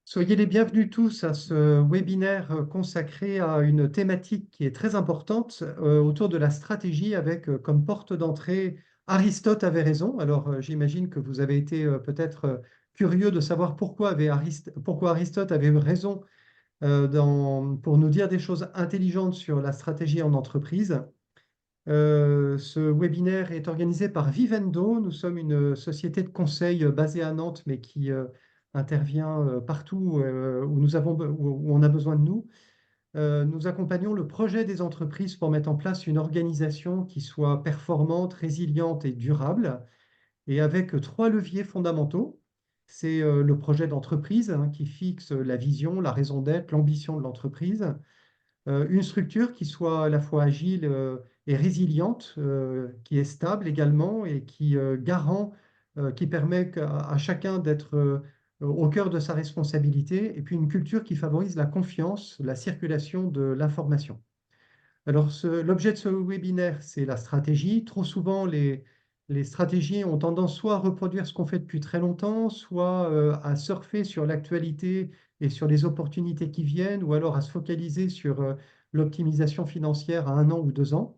Soyez les bienvenus tous à ce webinaire consacré à une thématique qui est très importante autour de la stratégie avec comme porte d'entrée Aristote avait raison. Alors j'imagine que vous avez été peut-être curieux de savoir pourquoi Aristote avait raison pour nous dire des choses intelligentes sur la stratégie en entreprise. Ce webinaire est organisé par Vivendo. Nous sommes une société de conseil basée à Nantes, mais qui intervient partout où on a besoin de nous. Nous accompagnons le projet des entreprises pour mettre en place une organisation qui soit performante, résiliente et durable, et avec trois leviers fondamentaux. C'est le projet d'entreprise qui fixe la vision, la raison d'être, l'ambition de l'entreprise, une structure qui soit à la fois agile et résiliente, qui est stable également et qui permet à chacun d'être au cœur de sa responsabilité, et puis une culture qui favorise la confiance, la circulation de l'information. Alors, l'objet de ce webinaire, c'est la stratégie. Trop souvent, les stratégies ont tendance soit à reproduire ce qu'on fait depuis très longtemps, soit à surfer sur l'actualité et sur les opportunités qui viennent, ou alors à se focaliser sur l'optimisation financière à 1 an ou 2 ans.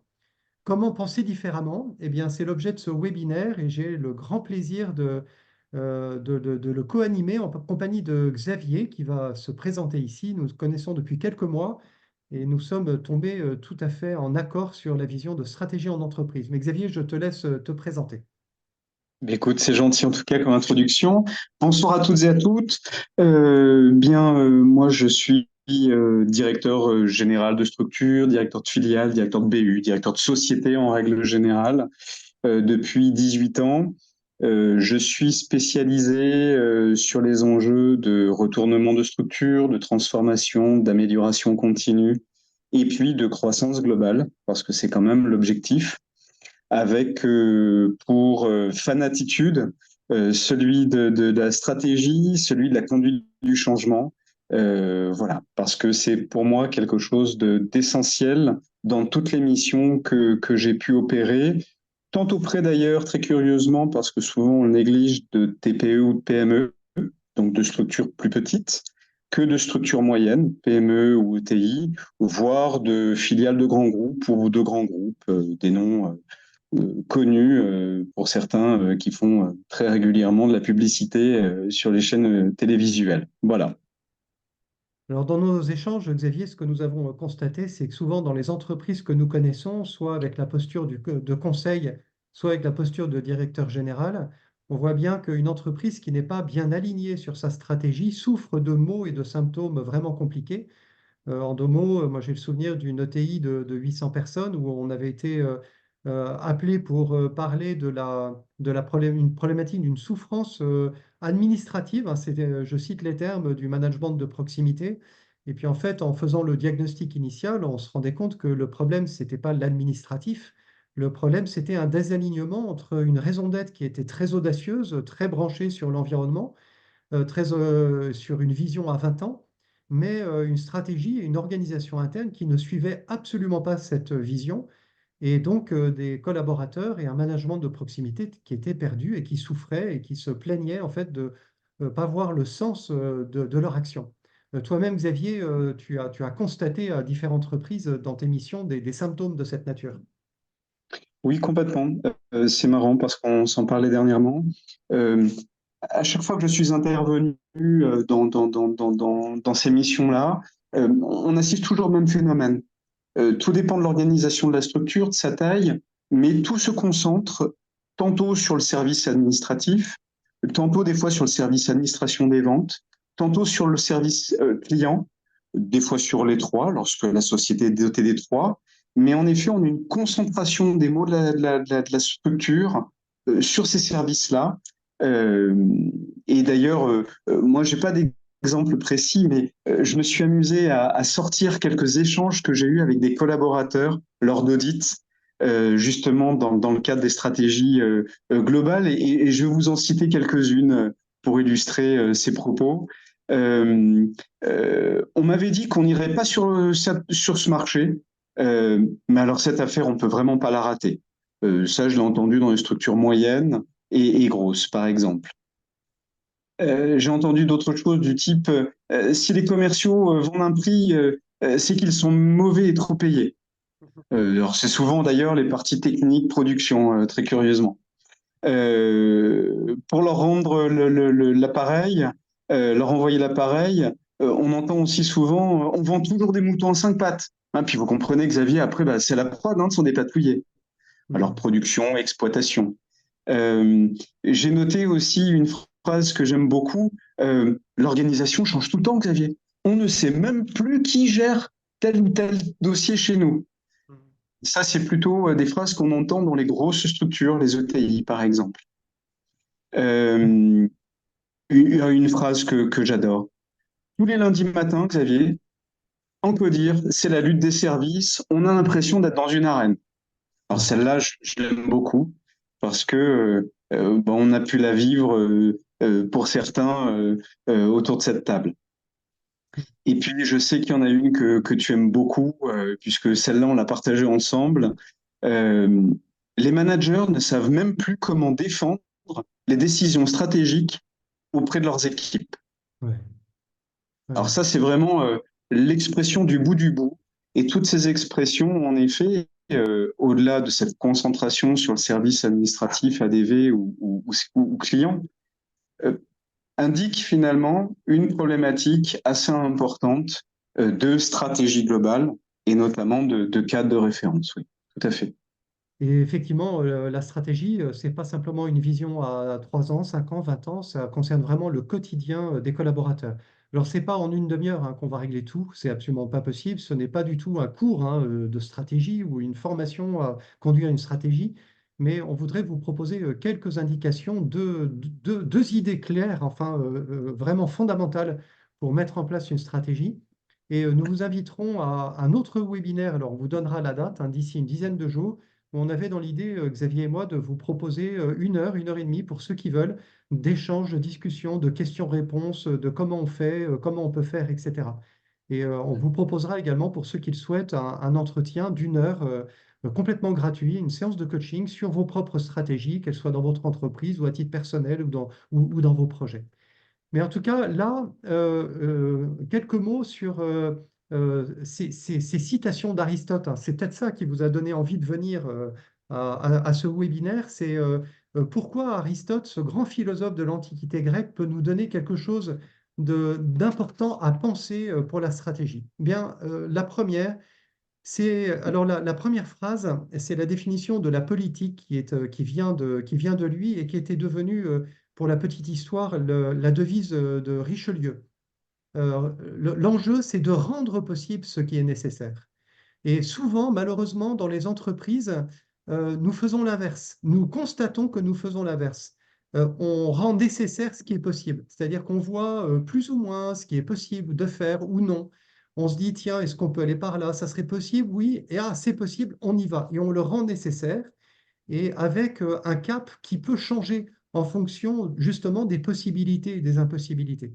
Comment penser différemment? Eh bien, c'est l'objet de ce webinaire et j'ai le grand plaisir de le co-animer en compagnie de Xavier qui va se présenter ici. Nous nous connaissons depuis quelques mois et nous sommes tombés tout à fait en accord sur la vision de stratégie en entreprise. Mais Xavier, je te laisse te présenter. Mais écoute, c'est gentil en tout cas comme introduction. Bonsoir à toutes et à toutes. Moi je suis directeur général de structure, directeur de filiale, directeur de BU, directeur de société en règle générale depuis 18 ans. Je suis spécialisé sur les enjeux de retournement de structure, de transformation, d'amélioration continue et puis de croissance globale parce que c'est quand même l'objectif avec pour fanatitude celui de la stratégie, celui de la conduite du changement. Voilà, parce que c'est pour moi quelque chose d'essentiel dans toutes les missions que j'ai pu opérer, tant auprès d'ailleurs, très curieusement, parce que souvent on néglige de TPE ou de PME, donc de structures plus petites, que de structures moyennes, PME ou ETI, voire de filiales de grands groupes ou de grands groupes, des noms connus pour certains qui font très régulièrement de la publicité sur les chaînes télévisuelles. Voilà. Alors, dans nos échanges, Xavier, ce que nous avons constaté, c'est que souvent dans les entreprises que nous connaissons, soit avec la posture de conseil, soit avec la posture de directeur général, on voit bien qu'une entreprise qui n'est pas bien alignée sur sa stratégie souffre de maux et de symptômes vraiment compliqués. En 2 mots, moi j'ai le souvenir d'une ETI de 800 personnes où on avait été appelé pour parler une problématique d'une souffrance administrative, hein. Je cite les termes du management de proximité. Et puis en fait, en faisant le diagnostic initial, on se rendait compte que le problème, ce n'était pas l'administratif. Le problème, c'était un désalignement entre une raison d'être qui était très audacieuse, très branchée sur l'environnement, sur une vision à 20 ans, mais une stratégie et une organisation interne qui ne suivaient absolument pas cette vision, et donc des collaborateurs et un management de proximité qui étaient perdus et qui souffraient et qui se plaignaient en fait de ne pas voir le sens de leur action. Toi-même, Xavier, tu as constaté à différentes reprises dans tes missions des symptômes de cette nature. Oui, complètement. C'est marrant parce qu'on s'en parlait dernièrement. Euh, à chaque fois que je suis intervenu dans ces missions-là, on assiste toujours au même phénomène. Tout dépend de l'organisation de la structure, de sa taille, mais tout se concentre tantôt sur le service administratif, tantôt des fois sur le service administration des ventes, tantôt sur le service client, des fois sur les trois, lorsque la société est dotée des trois. Mais en effet, on a une concentration des mots de la structure sur ces services-là. Euh, et d'ailleurs, moi, j'ai pas d'exemple précis, mais je me suis amusé à sortir quelques échanges que j'ai eus avec des collaborateurs lors d'audits, justement dans le cadre des stratégies globales. Et je vais vous en citer quelques-unes pour illustrer ces propos. Euh, on m'avait dit qu'on n'irait pas sur ce marché, mais alors cette affaire, on peut vraiment pas la rater. Ça, je l'ai entendu dans les structures moyennes. et grosse, par exemple. J'ai entendu d'autres choses du type si les commerciaux vendent un prix, c'est qu'ils sont mauvais et trop payés. Alors c'est souvent d'ailleurs les parties techniques, production, très curieusement. Pour leur rendre l'appareil, leur envoyer l'appareil, on entend aussi souvent on vend toujours des moutons à cinq pattes. Hein, puis vous comprenez, Xavier, après, bah, c'est la prod, hein, ce sont des patouillés. Alors, Mhm. production, exploitation. Euh, j'ai noté aussi une phrase que j'aime beaucoup l'organisation change tout le temps, Xavier. On ne sait même plus qui gère tel ou tel dossier chez nous. Ça, c'est plutôt des phrases qu'on entend dans les grosses structures, les ETI, par exemple. Euh, une phrase que j'adore. Tous les lundis matins, Xavier, en codir, c'est la lutte des services. On a l'impression d'être dans une arène. Alors Mhm. celle-là, je l'aime beaucoup parce que bon, on a pu la vivre pour certains autour de cette table. Et puis, je sais qu'il y en a une que tu aimes beaucoup, puisque celle-là, on l'a partagée ensemble. Euh, les managers ne savent même plus comment défendre les décisions stratégiques auprès de leurs équipes. Ouais, Alors ouais. ça, c'est vraiment l'expression du bout du bout. Et toutes ces expressions, en effet, au-delà de cette concentration sur le service administratif, ADV ou client, euh, indiquent finalement une problématique assez importante de stratégie globale et notamment de cadre de référence. Oui, tout à fait. Et effectivement, la stratégie, c'est pas simplement une vision à 3 ans, 5 ans, 20 ans, ça concerne vraiment le quotidien des collaborateurs. Alors, c'est pas en une demi-heure qu'on va régler tout, c'est absolument pas possible. Ce n'est pas du tout un cours de stratégie ou une formation à conduire une stratégie, mais on voudrait vous proposer quelques indications, deux idées claires, enfin vraiment fondamentales pour mettre en place une stratégie. Et nous vous inviterons à un autre webinaire, alors on vous donnera la date d'ici une dizaine de jours on avait dans l'idée, Xavier et moi, de vous proposer une heure et demie pour ceux qui veulent, d'échanges, de discussions, de questions-réponses, de comment on fait, comment on peut faire, etc. Et on vous proposera également, pour ceux qui le souhaitent, un entretien d'une heure complètement gratuit, une séance de coaching sur vos propres stratégies, qu'elles soient dans votre entreprise ou à titre personnel ou dans vos projets. Mais en tout cas, là, quelques mots sur ces citations d'Aristote, hein. C'est peut-être ça qui vous a donné envie de venir à ce webinaire. C'est pourquoi Aristote, ce grand philosophe de l'Antiquité grecque, peut nous donner quelque chose d'important à penser pour la stratégie. Bien, la première, alors la première phrase, c'est la définition de la politique qui vient de lui et qui était devenue, pour la petite histoire, la devise de Richelieu. L'enjeu, c'est de rendre possible ce qui est nécessaire. Et souvent, malheureusement, dans les entreprises, nous faisons l'inverse. Nous constatons que nous faisons l'inverse. On rend nécessaire ce qui est possible. C'est-à-dire qu'on voit plus ou moins ce qui est possible de faire ou non. On se dit, tiens, est-ce qu'on peut aller par là? Ça serait possible? Oui. Et ah, c'est possible, on y va. Et on le rend nécessaire et avec un cap qui peut changer en fonction justement des possibilités et des impossibilités,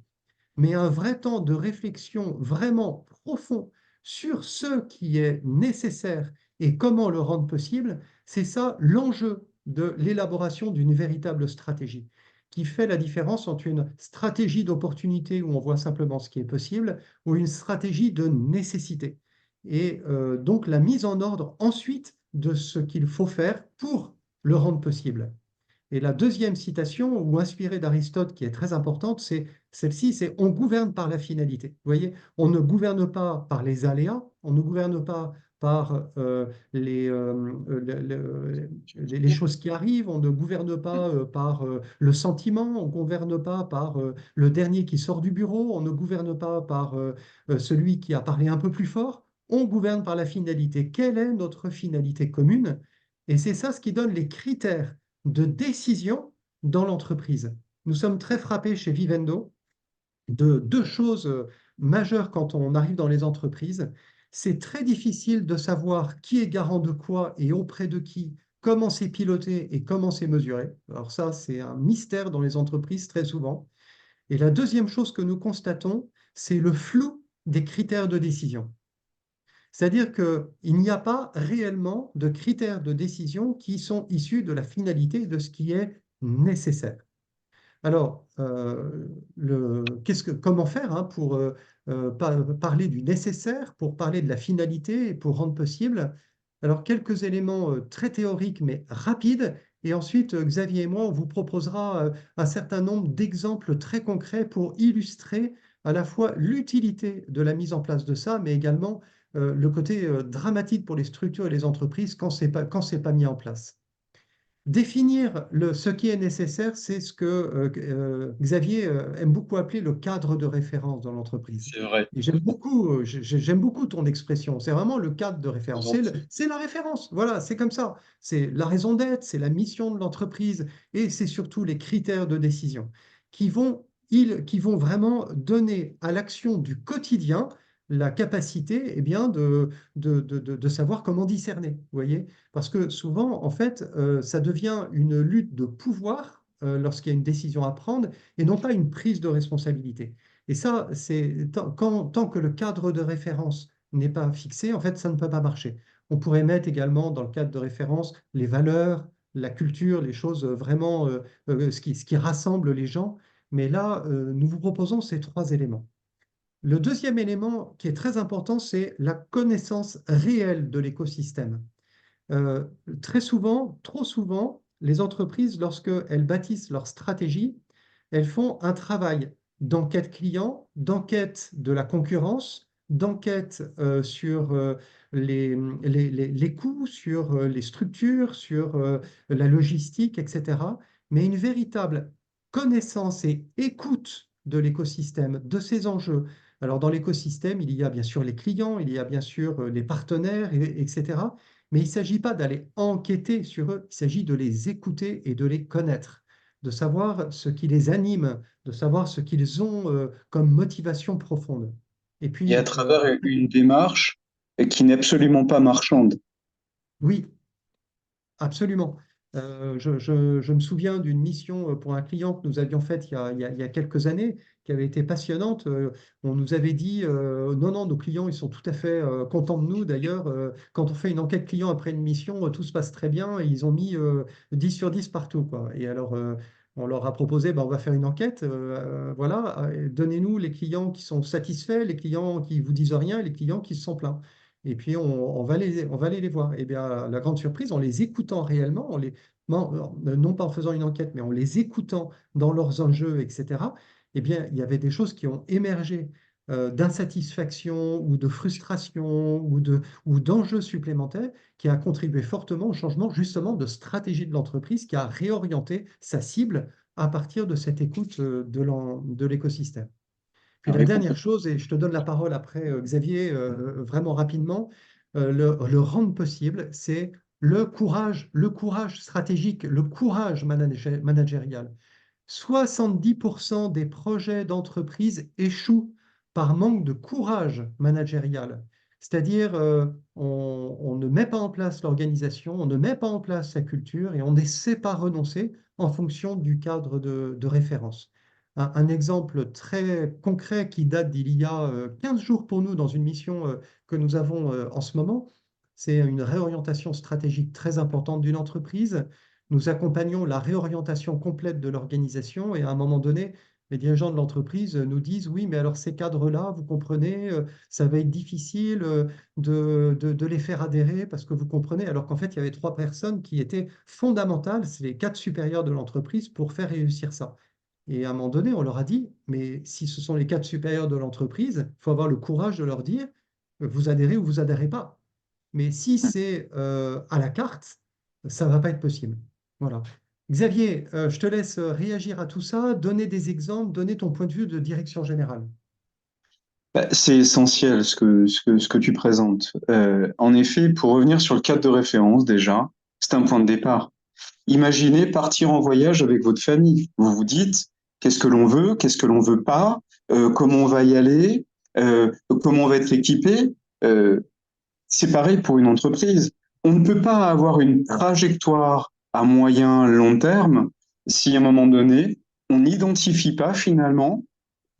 mais un vrai temps de réflexion vraiment profond sur ce qui est nécessaire et comment le rendre possible, c'est ça l'enjeu de l'élaboration d'une véritable stratégie, qui fait la différence entre une stratégie d'opportunité où on voit simplement ce qui est possible ou une stratégie de nécessité. Et donc la mise en ordre ensuite de ce qu'il faut faire pour le rendre possible. Et la deuxième citation, ou inspirée d'Aristote, qui est très importante, c'est celle-ci, c'est on gouverne par la finalité. Vous voyez, on ne gouverne pas par les aléas, on ne gouverne pas par les choses qui arrivent, on ne gouverne pas par le sentiment, on ne gouverne pas par le dernier qui sort du bureau, on ne gouverne pas par celui qui a parlé un peu plus fort, on gouverne par la finalité. Quelle est notre finalité commune? Et c'est ça ce qui donne les critères de décision dans l'entreprise. Nous sommes très frappés chez Vivendo de deux choses majeures quand on arrive dans les entreprises. C'est très difficile de savoir qui est garant de quoi et auprès de qui, comment c'est piloté et comment c'est mesuré. Alors ça, c'est un mystère dans les entreprises très souvent. Et la deuxième chose que nous constatons, c'est le flou des critères de décision. C'est-à-dire qu'il n'y a pas réellement de critères de décision qui sont issus de la finalité de ce qui est nécessaire. Alors, comment faire hein, pour parler du nécessaire, pour parler de la finalité et pour rendre possible? Alors, quelques éléments très théoriques mais rapides. Et ensuite, Xavier et moi, on vous proposera un certain nombre d'exemples très concrets pour illustrer à la fois l'utilité de la mise en place de ça, mais également le côté dramatique pour les structures et les entreprises quand c'est pas mis en place. Définir ce qui est nécessaire, c'est ce que Xavier aime beaucoup appeler le cadre de référence dans l'entreprise. C'est vrai. Et j'aime beaucoup ton expression. C'est vraiment le cadre de référence. Gentil. C'est la référence. Voilà, c'est comme ça. C'est la raison d'être, c'est la mission de l'entreprise et c'est surtout les critères de décision qui vont vraiment donner à l'action du quotidien la capacité de savoir comment discerner. Vous voyez? Parce que souvent, en fait, ça devient une lutte de pouvoir lorsqu'il y a une décision à prendre et non pas une prise de responsabilité. Et ça, tant que le cadre de référence n'est pas fixé, en fait, ça ne peut pas marcher. On pourrait mettre également dans le cadre de référence les valeurs, la culture, les choses vraiment, ce qui rassemble les gens. Mais là, nous vous proposons ces trois éléments. Le deuxième élément qui est très important, c'est la connaissance réelle de l'écosystème. Euh, Très souvent, trop souvent, les entreprises, lorsqu'elles bâtissent leur stratégie, elles font un travail d'enquête client, d'enquête de la concurrence, d'enquête sur les coûts, sur les structures, sur la logistique, etc. Mais une véritable connaissance et écoute de l'écosystème, de ses enjeux. Alors dans l'écosystème, il y a bien sûr les clients, il y a bien sûr les partenaires, etc. Mais il ne s'agit pas d'aller enquêter sur eux, il s'agit de les écouter et de les connaître, de savoir ce qui les anime, de savoir ce qu'ils ont comme motivation profonde. Et Et à puis, travers une démarche qui n'est absolument pas marchande. oui, absolument. Je me souviens d'une mission pour un client que nous avions faite il y a quelques années, qui avait été passionnante. On nous avait dit, non, non, nos clients, ils sont tout à fait contents de nous. D'ailleurs, quand on fait une enquête client après une mission, tout se passe très bien. Et ils ont mis 10 sur 10 partout, quoi. Et alors, on leur a proposé, ben, on va faire une enquête. Voilà, donnez-nous les clients qui sont satisfaits, les clients qui vous disent rien et les clients qui se sont plaints. Et puis, on va aller les voir. Et bien, la grande surprise, en les écoutant réellement, non pas en faisant une enquête, mais en les écoutant dans leurs enjeux, etc., eh bien, il y avait des choses qui ont émergé d'insatisfaction ou de frustration ou d'enjeux supplémentaires qui a contribué fortement au changement justement de stratégie de l'entreprise qui a réorienté sa cible à partir de cette écoute de l'écosystème. Puis Ah la oui, dernière complètement. chose, et je te donne la parole après, Xavier, vraiment rapidement, le rendre possible, c'est le courage stratégique, le courage managérial. 70% des projets d'entreprise échouent par manque de courage managérial. C'est-à-dire, on ne met pas en place l'organisation, on ne met pas en place sa culture et on ne sait pas renoncer en fonction du cadre de référence. Un exemple très concret qui date d'il y a 15 jours pour nous dans une mission que nous avons en ce moment, c'est une réorientation stratégique très importante d'une entreprise. Nous accompagnons la réorientation complète de l'organisation et à un moment donné, les dirigeants de l'entreprise nous disent, oui, mais alors ces cadres-là, vous comprenez, ça va être difficile de les faire adhérer parce que vous comprenez, alors qu'en fait, il y avait trois personnes qui étaient fondamentales, c'est les cadres supérieurs de l'entreprise pour faire réussir ça. Et à un moment donné, on leur a dit, mais si ce sont les cadres supérieurs de l'entreprise, il faut avoir le courage de leur dire, vous adhérez ou vous adhérez pas. Mais si c'est à la carte, ça ne va pas être possible. Voilà. Xavier, je te laisse réagir à tout ça, donner des exemples, donner ton point de vue de direction générale. Bah, c'est essentiel ce que tu présentes. En effet, pour revenir sur le cadre de référence, déjà, c'est un point de départ. Imaginez partir en voyage avec votre famille. Vous vous dites, qu'est-ce que l'on veut, qu'est-ce que l'on veut pas, comment on va y aller, comment on va être équipé. Euh, c'est pareil pour une entreprise. On ne peut pas avoir une trajectoire à moyen, long terme si à un moment donné, on n'identifie pas finalement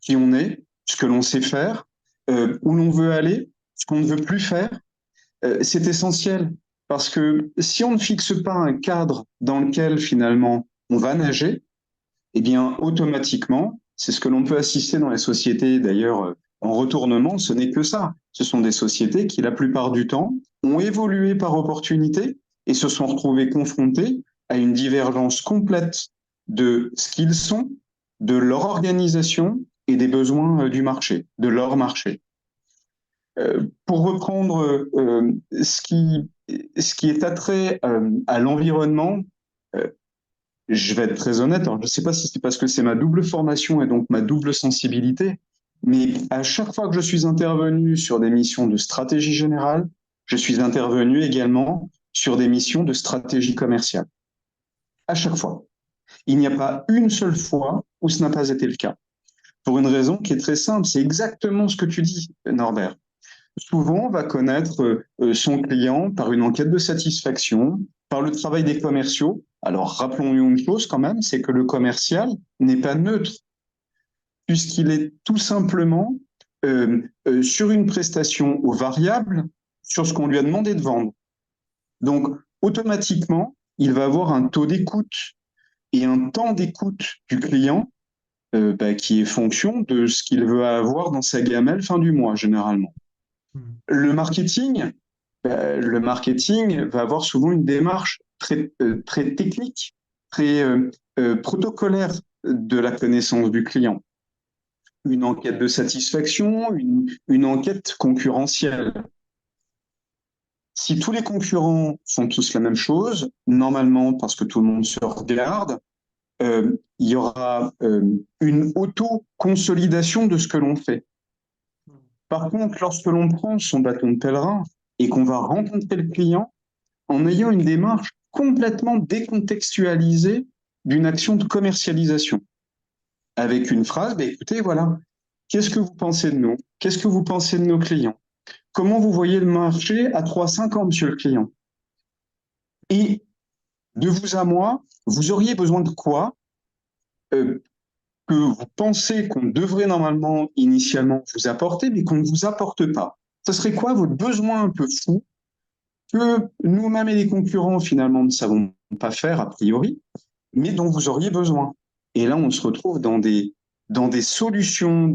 qui on est, ce que l'on sait faire, où l'on veut aller, ce qu'on ne veut plus faire. C'est essentiel parce que si on ne fixe pas un cadre dans lequel finalement on va nager, eh bien, automatiquement, c'est ce que l'on peut assister dans les sociétés, d'ailleurs, en retournement, ce n'est que ça. Ce sont des sociétés qui, la plupart du temps, ont évolué par opportunité et se sont retrouvées confrontées à une divergence complète de ce qu'ils sont, de leur organisation et des besoins du marché, de leur marché. Pour reprendre ce qui est attrait à l'environnement, euh, je vais être très honnête, alors je ne sais pas si c'est parce que c'est ma double formation et donc ma double sensibilité, mais à chaque fois que je suis intervenu sur des missions de stratégie générale, je suis intervenu également sur des missions de stratégie commerciale. À chaque fois. Il n'y a pas une seule fois où ce n'a pas été le cas. Pour une raison qui est très simple, c'est exactement ce que tu dis, Norbert. Souvent, on va connaître son client par une enquête de satisfaction, par le travail des commerciaux. Alors, rappelons-nous une chose quand même, c'est que le commercial n'est pas neutre, puisqu'il est tout simplement sur une prestation aux variables sur ce qu'on lui a demandé de vendre. Donc, automatiquement, il va avoir un taux d'écoute et un temps d'écoute du client qui est fonction de ce qu'il veut avoir dans sa gamelle fin du mois, généralement. Hmm. Le marketing, le marketing va avoir souvent une démarche très technique, très protocolaire de la connaissance du client. Une enquête de satisfaction, une enquête concurrentielle. Si tous les concurrents font tous la même chose, normalement, parce que tout le monde se regarde, il y aura une auto-consolidation de ce que l'on fait. Par contre, lorsque l'on prend son bâton de pèlerin et qu'on va rencontrer le client, en ayant une démarche complètement décontextualisée d'une action de commercialisation. Avec une phrase, bah, écoutez, voilà, qu'est-ce que vous pensez de nous? Qu'est-ce que vous pensez de nos clients? Comment vous voyez le marché à 3-5 ans, monsieur le client? Et de vous à moi, vous auriez besoin de quoi que vous pensez qu'on devrait normalement initialement vous apporter, mais qu'on ne vous apporte pas? Ce serait quoi votre besoin un peu fou que nous-mêmes et les concurrents finalement ne savons pas faire a priori, mais dont vous auriez besoin. Et là, on se retrouve dans des solutions,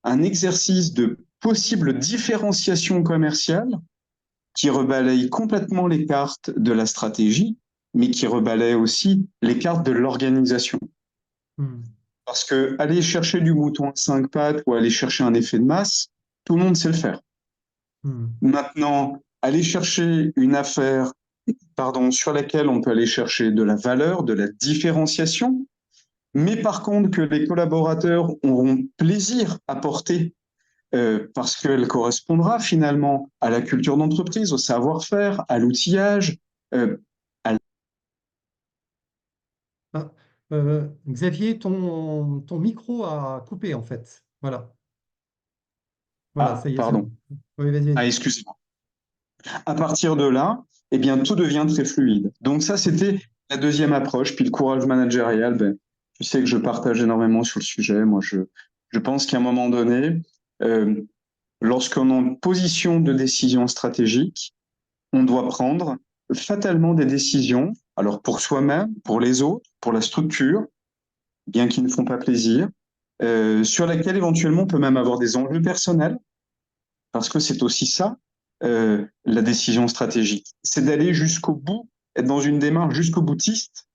un exercice de possible différenciation commerciale qui rebalaye complètement les cartes de la stratégie, mais qui rebalaye aussi les cartes de l'organisation. Hmm. Parce que aller chercher du mouton à 5 pattes ou aller chercher un effet de masse, tout le monde sait le faire. Hmm. Maintenant, aller chercher une affaire sur laquelle on peut aller chercher de la valeur, de la différenciation, mais par contre que les collaborateurs auront plaisir à porter parce qu'elle correspondra finalement à la culture d'entreprise, au savoir-faire, à l'outillage. À... Ah, Xavier, ton micro a coupé en fait. Voilà, voilà, Ah, ça y est, c'est bon. pardon. Oui, vas-y, Ah, vas-y. excusez-moi. À partir de là, eh bien, tout devient très fluide. Donc ça, c'était la deuxième approche. Puis le courage managérial, ben, tu sais que je partage énormément sur le sujet. Moi, je pense qu'à un moment donné, euh, lorsqu'on est en position de décision stratégique, on doit prendre fatalement des décisions, alors pour soi-même, pour les autres, pour la structure, bien qu'ils ne font pas plaisir, sur laquelle éventuellement on peut même avoir des enjeux personnels, parce que c'est aussi ça, la décision stratégique. C'est d'aller jusqu'au bout, être dans une démarche jusqu'au boutiste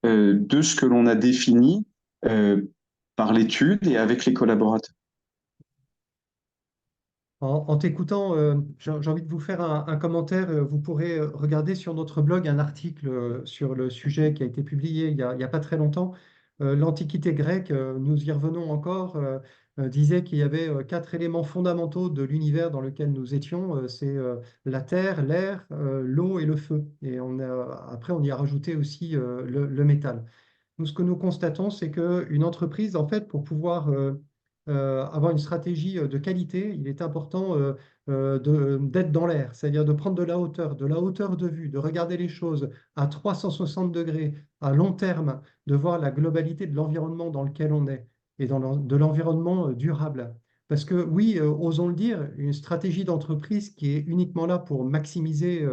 de ce que l'on a défini euh, par l'étude et avec les collaborateurs. En t'écoutant, j'ai envie de vous faire un commentaire. Vous pourrez regarder sur notre blog un article sur le sujet qui a été publié il y a pas très longtemps. L'Antiquité grecque, nous y revenons encore, disait qu'il y avait quatre éléments fondamentaux de l'univers dans lequel nous étions. C'est la terre, l'air, l'eau et le feu. Et après, on y a rajouté aussi le métal. Nous, ce que nous constatons, c'est qu'une entreprise, en fait, pour pouvoir avoir une stratégie de qualité, il est important d'être dans l'air, c'est-à-dire de prendre de la hauteur de vue, de regarder les choses à 360 degrés, à long terme, de voir la globalité de l'environnement dans lequel on est et de l'environnement durable. Parce que oui, osons le dire, une stratégie d'entreprise qui est uniquement là pour maximiser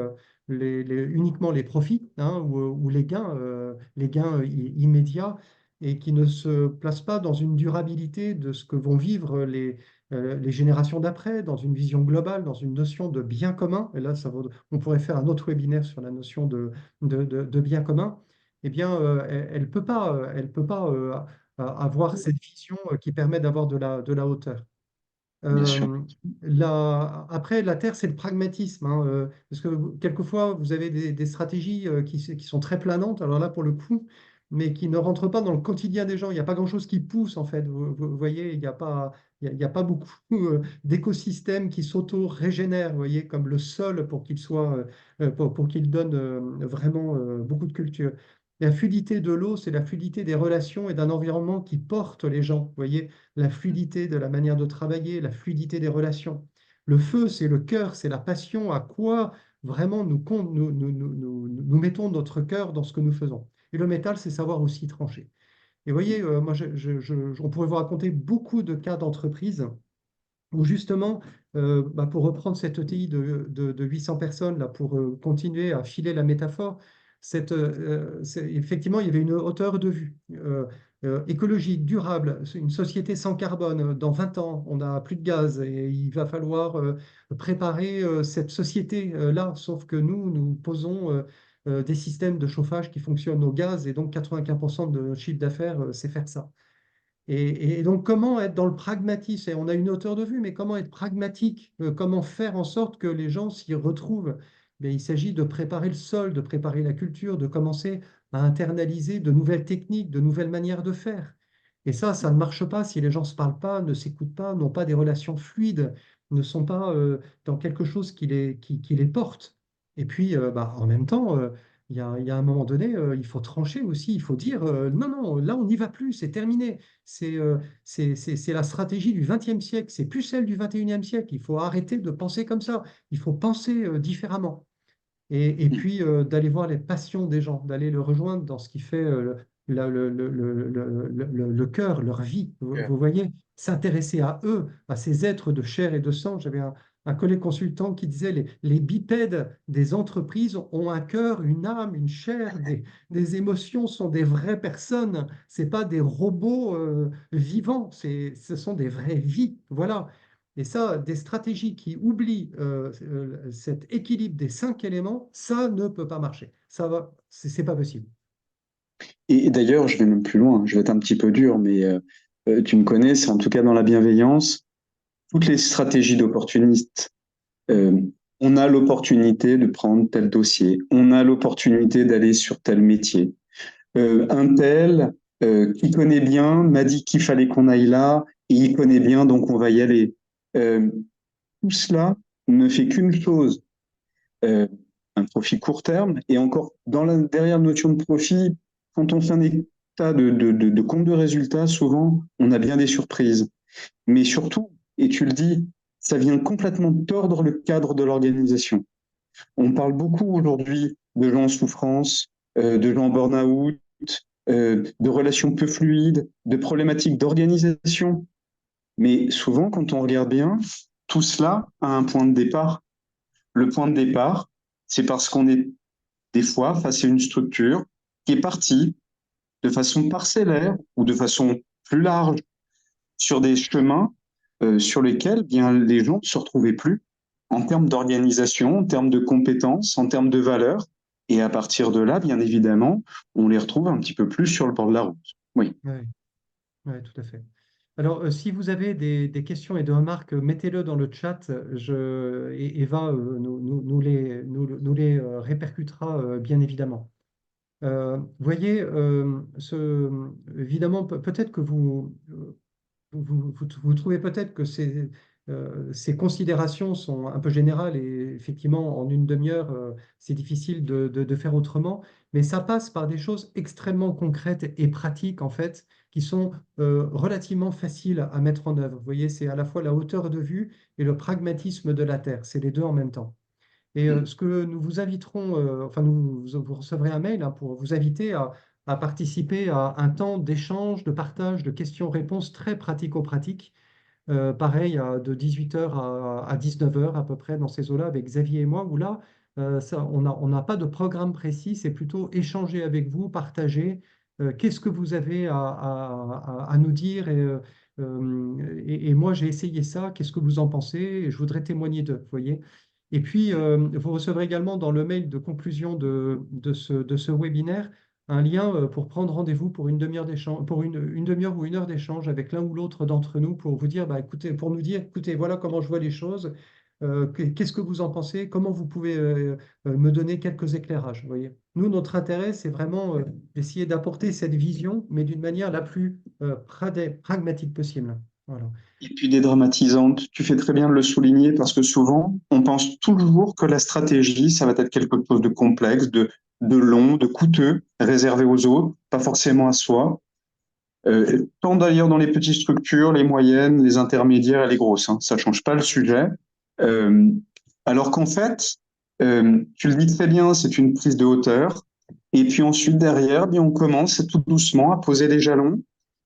uniquement les profits, hein, ou les gains immédiats, et qui ne se placent pas dans une durabilité de ce que vont vivre les générations d'après, dans une vision globale, dans une notion de bien commun. Et là, on pourrait faire un autre webinaire sur la notion de bien commun. Eh bien, elle peut pas avoir cette vision qui permet d'avoir de la hauteur. bien sûr. Euh, Après, la Terre, c'est le pragmatisme, hein, parce que quelquefois, vous avez des stratégies qui sont très planantes, alors là, pour le coup, mais qui ne rentrent pas dans le quotidien des gens. Il n'y a pas grand-chose qui pousse, en fait. Vous voyez, il y a pas beaucoup d'écosystèmes qui s'auto-régénèrent, vous voyez, comme le sol pour qu'il soit, pour qu'il donne vraiment beaucoup de culture. La fluidité de l'eau, c'est la fluidité des relations et d'un environnement qui porte les gens, vous voyez, la fluidité de la manière de travailler, la fluidité des relations. Le feu, c'est le cœur, c'est la passion, à quoi vraiment nous mettons notre cœur dans ce que nous faisons. Et le métal, c'est savoir aussi trancher. Et vous voyez, moi, on pourrait vous raconter beaucoup de cas d'entreprises où justement, pour reprendre cette ETI de 800 personnes, là, pour continuer à filer la métaphore, effectivement, il y avait une hauteur de vue écologique, durable, c'est une société sans carbone. Dans 20 ans, on n'a plus de gaz et il va falloir préparer cette société-là, sauf que nous posons des systèmes de chauffage qui fonctionnent au gaz et donc 95% de notre chiffre d'affaires, c'est faire ça. Et donc, comment être dans le pragmatisme? Et on a une hauteur de vue, mais comment être pragmatique? Comment faire en sorte que les gens s'y retrouvent? Mais il s'agit de préparer le sol, de préparer la culture, de commencer à internaliser de nouvelles techniques, de nouvelles manières de faire. Et ça ne marche pas si les gens ne se parlent pas, ne s'écoutent pas, n'ont pas des relations fluides, ne sont pas dans quelque chose qui les porte. Et puis, en même temps, il y a un moment donné, il faut trancher aussi, il faut dire non, non, là, on n'y va plus, c'est terminé. C'est la stratégie du XXe siècle, c'est plus celle du XXIe siècle. Il faut arrêter de penser comme ça, il faut penser différemment. Et puis d'aller voir les passions des gens, d'aller le rejoindre dans ce qui fait le cœur, leur vie. Vous voyez, s'intéresser à eux, à ces êtres de chair et de sang. J'avais un collègue consultant qui disait les bipèdes des entreprises ont un cœur, une âme, une chair, des émotions, sont des vraies personnes. C'est pas des robots vivants, ce sont des vraies vies. Voilà. Et ça, des stratégies qui oublient cet équilibre des 5 éléments, ça ne peut pas marcher. Ça va, c'est pas possible. Et d'ailleurs, je vais même plus loin, je vais être un petit peu dur, mais tu me connais, c'est en tout cas dans la bienveillance, toutes les stratégies d'opportunistes. Euh, on a l'opportunité de prendre tel dossier, on a l'opportunité d'aller sur tel métier. Un tel qui connaît bien m'a dit qu'il fallait qu'on aille là, et il connaît bien, donc on va y aller. Euh, Tout cela ne fait qu'une chose, euh, un profit court terme, et encore derrière la notion de profit, quand on fait un état de compte de résultats, souvent, on a bien des surprises. Mais surtout, et tu le dis, ça vient complètement tordre le cadre de l'organisation. On parle beaucoup aujourd'hui de gens en souffrance, de gens en burn-out, de relations peu fluides, de problématiques d'organisation. Mais souvent, quand on regarde bien, tout cela a un point de départ. Le point de départ, c'est parce qu'on est des fois face à une structure qui est partie de façon parcellaire ou de façon plus large sur des chemins sur lesquels bien, les gens ne se retrouvaient plus en termes d'organisation, en termes de compétences, en termes de valeurs. Et à partir de là, bien évidemment, on les retrouve un petit peu plus sur le bord de la route. Oui. Oui, ouais, tout à fait. Alors, si vous avez des questions et des remarques, mettez-le dans le chat. Et Eva nous les répercutera bien évidemment. Voyez, évidemment, peut-être que vous trouvez peut-être que ces considérations sont un peu générales et effectivement, en une demi-heure, c'est difficile de faire autrement, mais ça passe par des choses extrêmement concrètes et pratiques, en fait, qui sont relativement faciles à mettre en œuvre. Vous voyez, c'est à la fois la hauteur de vue et le pragmatisme de la Terre, c'est les deux en même temps. Et ce que nous vous inviterons, enfin, vous recevrez un mail hein, pour vous inviter à participer à un temps d'échange, de partage, de questions-réponses très pratico-pratiques. Pareil, de 18 heures à 19 heures à peu près dans ces eaux-là avec Xavier et moi, où là, On n'a pas de programme précis, c'est plutôt échanger avec vous, partager. Qu'est-ce que vous avez à nous dire et moi, j'ai essayé ça, qu'est-ce que vous en pensez? Et je voudrais témoigner d'eux, vous voyez. Et puis, vous recevrez également dans le mail de conclusion de ce webinaire un lien pour prendre rendez-vous pour une demi-heure d'échange, pour une demi-heure ou une heure d'échange avec l'un ou l'autre d'entre nous pour vous dire, bah, écoutez, pour nous dire, écoutez, voilà comment je vois les choses. Qu'est-ce que vous en pensez? Comment vous pouvez me donner quelques éclairages, vous voyez? Nous, notre intérêt, c'est vraiment d'essayer d'apporter cette vision, mais d'une manière la plus pragmatique possible. Voilà. Et puis dédramatisante, tu fais très bien de le souligner parce que souvent, on pense toujours que la stratégie, ça va être quelque chose de complexe, de long, de coûteux, réservé aux autres, pas forcément à soi. Tant d'ailleurs dans les petites structures, les moyennes, les intermédiaires et les grosses, hein, ça change pas le sujet. Euh, alors qu'en fait, tu le dis très bien, c'est une prise de hauteur. Et puis ensuite, derrière, bien, on commence tout doucement à poser des jalons.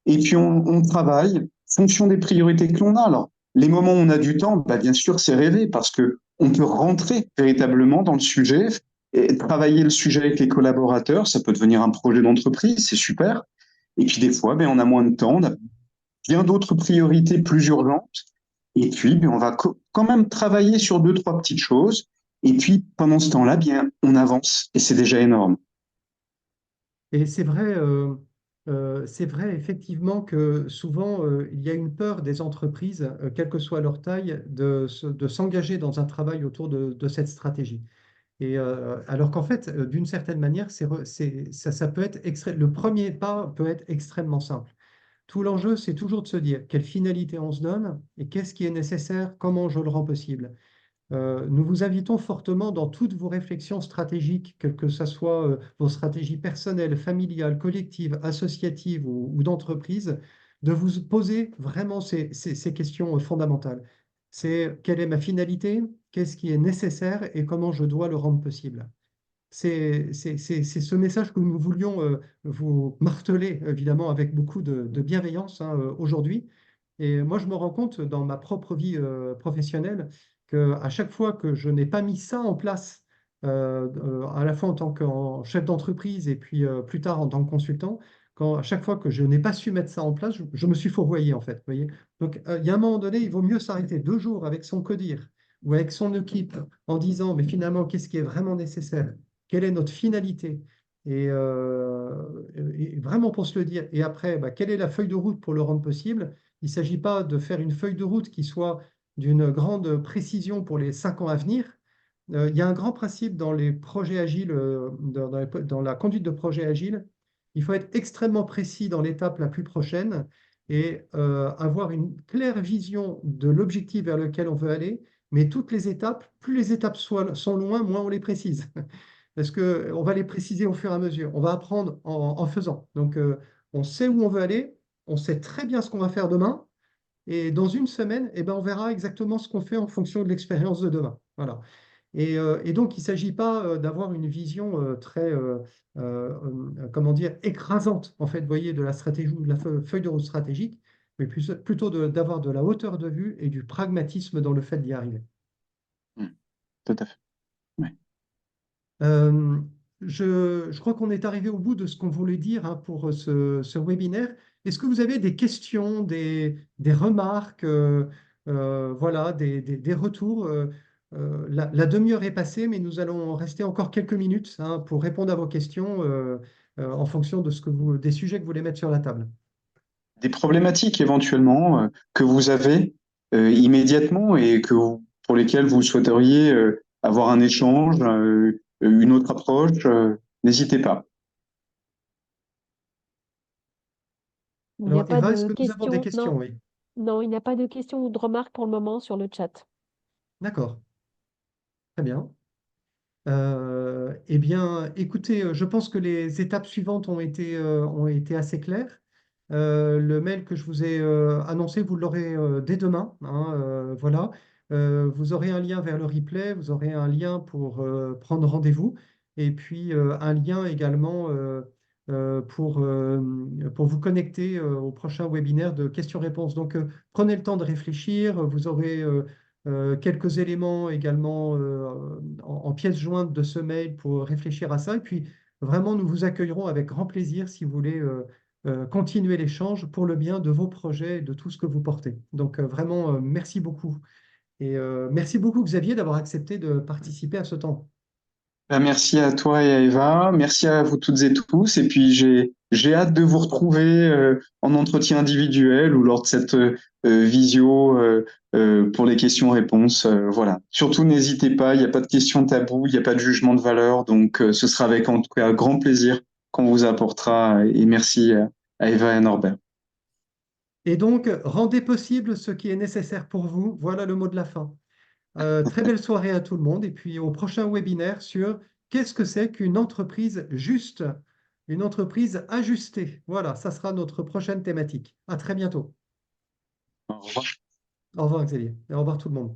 Et puis on travaille fonction des priorités que l'on a. Alors, les moments où on a du temps, bah, bien sûr, c'est rêvé parce que on peut rentrer véritablement dans le sujet et travailler le sujet avec les collaborateurs. Ça peut devenir un projet d'entreprise, c'est super. Et puis des fois, ben, on a moins de temps, on a bien d'autres priorités plus urgentes. Et puis, ben, on va quand même travailler sur deux, trois petites choses. Et puis, pendant ce temps-là, bien, on avance. Et c'est déjà énorme. Et c'est vrai effectivement que souvent, il y a une peur des entreprises, quelle que soit leur taille, de s'engager dans un travail autour de cette stratégie. Et alors qu'en fait, d'une certaine manière, ça peut être le premier pas peut être extrêmement simple. Tout l'enjeu, c'est toujours de se dire quelle finalité on se donne et qu'est-ce qui est nécessaire, comment je le rends possible. Nous vous invitons fortement dans toutes vos réflexions stratégiques, quelles que ce soit vos stratégies personnelles, familiales, collectives, associatives ou d'entreprise, de vous poser vraiment ces questions fondamentales. C'est quelle est ma finalité, qu'est-ce qui est nécessaire et comment je dois le rendre possible. C'est ce message que nous voulions vous marteler, évidemment, avec beaucoup de bienveillance hein, aujourd'hui. Et moi, je me rends compte dans ma propre vie professionnelle qu'à chaque fois que je n'ai pas mis ça en place, à la fois en tant que chef d'entreprise et puis plus tard en tant que consultant, à chaque fois que je n'ai pas su mettre ça en place, je me suis fourvoyé en fait. Vous voyez. Donc, il y a un moment donné, il vaut mieux s'arrêter 2 jours avec son codir ou avec son équipe en disant, mais finalement, qu'est-ce qui est vraiment nécessaire? Quelle est notre finalité? Et vraiment pour se le dire. Et après, bah, quelle est la feuille de route pour le rendre possible? Il ne s'agit pas de faire une feuille de route qui soit d'une grande précision pour les 5 ans à venir. Il y a un grand principe dans les projets agiles, dans la conduite de projets agiles. Il faut être extrêmement précis dans l'étape la plus prochaine et avoir une claire vision de l'objectif vers lequel on veut aller. Mais toutes les étapes, plus les étapes sont loin, moins on les précise. Parce qu'on va les préciser au fur et à mesure. On va apprendre en faisant. Donc, on sait où on veut aller, on sait très bien ce qu'on va faire demain, et dans une semaine, eh ben, on verra exactement ce qu'on fait en fonction de l'expérience de demain. Voilà. Et donc, il ne s'agit pas d'avoir une vision très, comment dire, écrasante, en fait, vous voyez, de la stratégie ou de la feuille de route stratégique, mais plutôt d'avoir de la hauteur de vue et du pragmatisme dans le fait d'y arriver. Mm, tout à fait. Ouais. Euh, je crois qu'on est arrivé au bout de ce qu'on voulait dire hein, pour ce webinaire. Est-ce que vous avez des questions, des remarques, voilà, des retours? La demi-heure est passée, mais nous allons rester encore quelques minutes hein, pour répondre à vos questions en fonction de des sujets que vous voulez mettre sur la table. Des problématiques éventuellement que vous avez immédiatement et pour lesquelles vous souhaiteriez avoir un échange, une autre approche, n'hésitez pas. Il n'y a Alors, pas Eva, est-ce de que nous avons des questions. questions? Non, Oui. non, il n'y a pas de questions ou de remarques pour le moment sur le chat. D'accord, très bien. Eh bien, écoutez, je pense que les étapes suivantes ont été assez claires. Le mail que je vous ai annoncé, vous l'aurez dès demain. Hein, voilà. Vous aurez un lien vers le replay, vous aurez un lien pour prendre rendez-vous, et puis un lien également pour vous connecter au prochain webinaire de questions-réponses. Donc, prenez le temps de réfléchir. Vous aurez quelques éléments également en pièces jointes de ce mail pour réfléchir à ça. Et puis, vraiment, nous vous accueillerons avec grand plaisir si vous voulez continuer l'échange pour le bien de vos projets et de tout ce que vous portez. Donc, vraiment, merci beaucoup. Et merci beaucoup, Xavier, d'avoir accepté de participer à ce temps. Ben, merci à toi et à Eva, merci à vous toutes et tous, et puis j'ai hâte de vous retrouver en entretien individuel ou lors de cette visio pour les questions-réponses. Voilà. Surtout n'hésitez pas, il n'y a pas de questions taboues, il n'y a pas de jugement de valeur, donc ce sera avec en tout cas grand plaisir qu'on vous apportera. Et merci à Eva et à Norbert. Et donc, rendez possible ce qui est nécessaire pour vous. Voilà le mot de la fin. Très belle soirée à tout le monde et puis au prochain webinaire sur qu'est-ce que c'est qu'une entreprise juste, une entreprise ajustée. Voilà, ça sera notre prochaine thématique. À très bientôt. Au revoir. Au revoir Xavier et au revoir tout le monde.